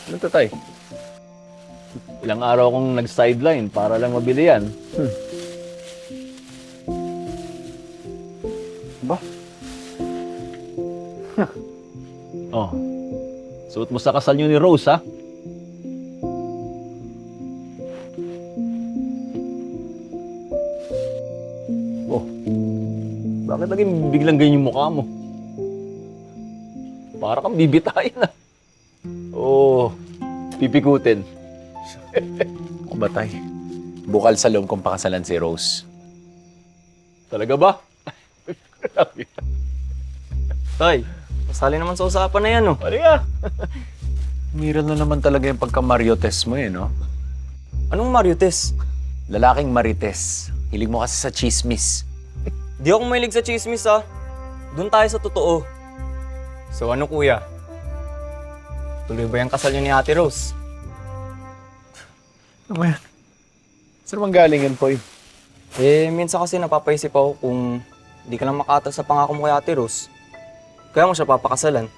Ano to, tay? Ilang araw akong nag-sideline para lang mabili yan. Ba? Oh. Suot mo sa kasal niyo ni Rose, ha? Oh. Bakit naging biglang ganyan yung mukha mo? Para kang bibitayin, ha? Oh. Pipikutin. Ako ba, tay? Bukal sa loob kong pakasalan si Rose. Talaga ba? Tay, pasali naman sa usapan na yan, oh. Ano nga? Miral na naman talaga yung pagka-Mariotes mo, no? Anong Marites? Lalaking Marites. Hilig mo kasi sa chismis. Di ako mahilig sa chismis, ah. Doon tayo sa totoo. So ano, kuya? Tuloy ba yung kasal niyo ni Ate Rose? Ano ba yan? Saan naman galing yan, Poy? Minsan kasi napapaisip ako kung di ka lang makaatas sa pangako mo kay Ate Rose. Kaya mo siya papakasalan.